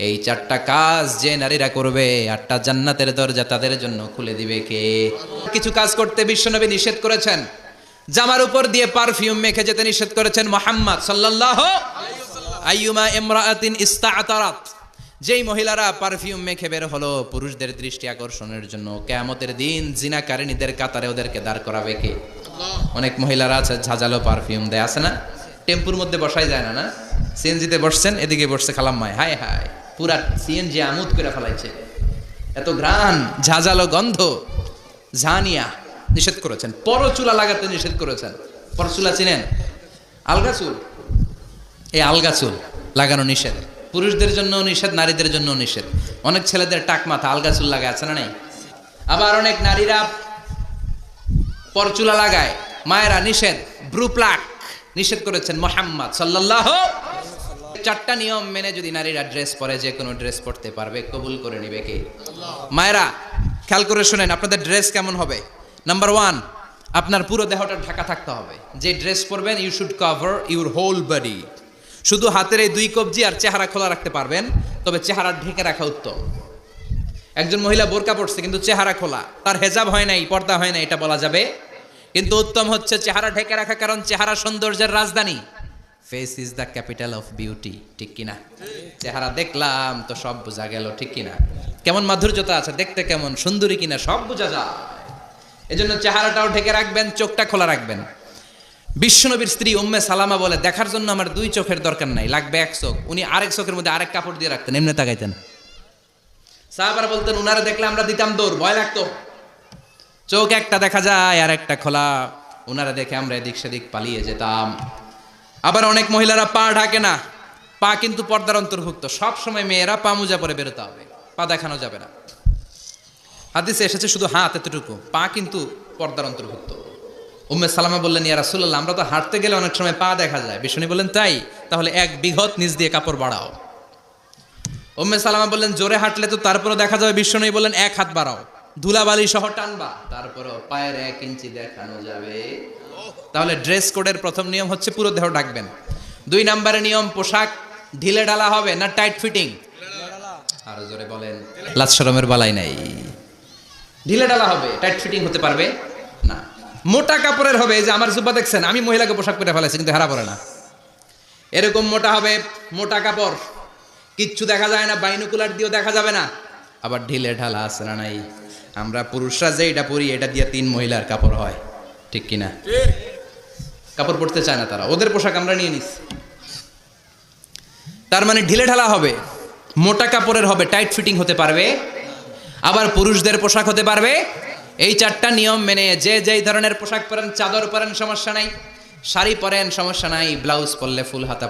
এই চারটা কাজ যে নারীরা করবে, আটটা জান্নাতের দরজা তাদের জন্য খুলে দিবে কে? কিছু কাজ করতে বিশ্বনবী নিষেধ করেছেন। জামার উপর দিয়ে পারফিউম মেখে যেতে নিষেধ করেছেন মুহাম্মদ সাল্লাল্লাহু আলাইহি ওয়াসাল্লাম। আইয়ুমা ইমরাআতিন ইসতাআতারাত, যেই মহিলারা পারফিউম মেখে বের হলো পুরুষদের দৃষ্টি আকর্ষণের জন্য, কিয়ামতের দিন জিনাকারিনীদের কাতারে ওদেরকে দাঁড় করাবে কে? অনেক মহিলারা আছে ঝাঁঝালো পারফিউম দেয়, আছে না? টেম্পুর মধ্যে বসাই যায় না, না সিএনজিতে বসছেন, এদিকে বসছে খালাম্মায়, হায় হায় পুরা সিএনজি আমোদ করে ফেলাইছে, এত ঘ্রাণ, ঝাঁঝালো গন্ধ। ঝানিয়া নিষেধ করেছেন। পরচুলা লাগাতে নিষেধ করেছেন। পরচুলা চিনেন? আলগা চুল, এই আলগা চুল লাগানো নিষেধ। পুরুষদের জন্য নিষেধ, নারীদের জন্য নিষেধ। অনেক ছেলেদের টাক মাথা আলগা চুল লাগায়, আছে না নাই? আবার অনেক নারীরা পরচুলা লাগায়। মায়েরা নিষেধ। ব্রু প্লাক নিষেধ করেছেন মুহাম্মদ সাল্লাল্লাহু আলাইহি ওয়াসাল্লাম। চারটা নিয়ম মেনে যদি নারীরা ড্রেস পরে, যে কোনো ড্রেস পরতে পারবে, কবুল করে নিবে কে? মায়েরা খেয়াল করে শুনেন, আপনাদের ড্রেস কেমন হবে? নাম্বার 1, আপনার পুরো দেহটা ঢাকা থাকতে হবে। যে ড্রেস পরবেন, you should cover your whole body. শুধু হাতের এই 2 কবজি আর চেহারা খোলা রাখতে পারবেন, তবে চেহারা ঢেকে রাখা উত্তম। একজন মহিলা বোরকা পরছে কিন্তু চেহারা খোলা, তার হেজাব হয় নাই, পর্দা হয় নাই, এটা বলা যাবে? কিন্তু উত্তম হচ্ছে চেহারা ঢেকে রাখা, কারণ চেহারা সৌন্দর্যের রাজধানী। Face is the capital of beauty, ঠিক কিনা? চেহারা দেখলাম তো সব বোঝা গেল, ঠিক কিনা? কেমন মাধুর্যতা আছে, দেখতে কেমন সুন্দরী কিনা সব বোঝা যায়। এজন্য চেহারাটাও ঢেকে রাখবেন, চোখটা খোলা রাখবেন। বিশ্বনবীর স্ত্রী উম্মে সালামা বলে, দেখার জন্য আমার 2 চোখের দরকার নাই, লাগবে 1 চোখ। উনি আরেক চোখের মধ্যে আরেক কাপড় দিয়ে রাখতেন, এমনি তাকাইতেন। সাহাবারা বলতেন, উনারা দেখলে আমরা দিতাম দৌড়, ভয় লাগতো। চোখ একটা দেখা যায় আর একটা খোলা, উনারা দেখে আমরা এদিক সেদিক পালিয়ে যেতাম। আবার অনেক মহিলারা পা ঢাকে না, পা কিন্তু পর্দার অন্তর্ভুক্ত। সব সময় মেয়েরা পা মোজা পরে বেরোতে হবে, পা দেখানো যাবে না। হাদিসে এসেছে শুধু হাত এতটুকু, পা কিন্তু পর্দার অন্তর্ভুক্ত। উম্মে সালামা বললেন, ইয়া রাসূলুল্লাহ, আমরা তো হাঁটতে গেলে অনেক সময় পা দেখা যায়। বিষ্ণু বললেন, তাই? তাহলে 1 বিঘত নিচ দিয়ে কাপড় বাড়াও। উম্মে সালামা বললেন, জোরে হাঁটলে তো তারপরও দেখা যাবে। বিষ্ণু বললেন, 1 হাত বাড়াও, ধুলাবালি সহ টানবা, তারপরও পায়ের 1 ইঞ্চি দেখানো যাবে। তাহলে ড্রেস কোডের প্রথম নিয়ম হচ্ছে পুরো দেহ ঢাকবেন। 2 নম্বরের নিয়ম, পোশাক ঢিলে ঢালা হবে না টাইট ফিটিং? আরো জোরে বলেন, লাজ শরমের বালাই নাই। ঢিলে ঢালা হবে, টাইট ফিটিং হতে পারবে না। মোটা কাপড়ের হবে, এই যে আমার জুব্বা দেখছেন, আমি মহিলাকে পোশাক পরে ফেলেছি কিন্তু হেরা পরে না, এরকম মোটা হবে। মোটা কাপড়, কিচ্ছু দেখা যায় না, বাইনোকুলার দিয়েও দেখা যাবে না। আবার ঢিলে ঢালা আছে না নাই? আমরা পুরুষরা যে এটা পরি, এটা দিয়ে 3 মহিলার কাপড় হয়, ঠিক কিনা? কাপড় পরতে চায় না তারা, ওদের পোশাক আমরা নিয়ে নিছি। তার মানে ঢিলে ঢালা হবে, মোটা কাপড়ের হবে, টাইট ফিটিং হতে পারবে। আবার পুরুষদের পোশাক হতে পারবে। এই 4টা নিয়ম মেনে যে যেই ধরনের পোশাক পরেন, চাদর পরেন সমস্যা নাই, শাড়ি পরেন সমস্যা নাই, ব্লাউজ পরলে ফুল হাতা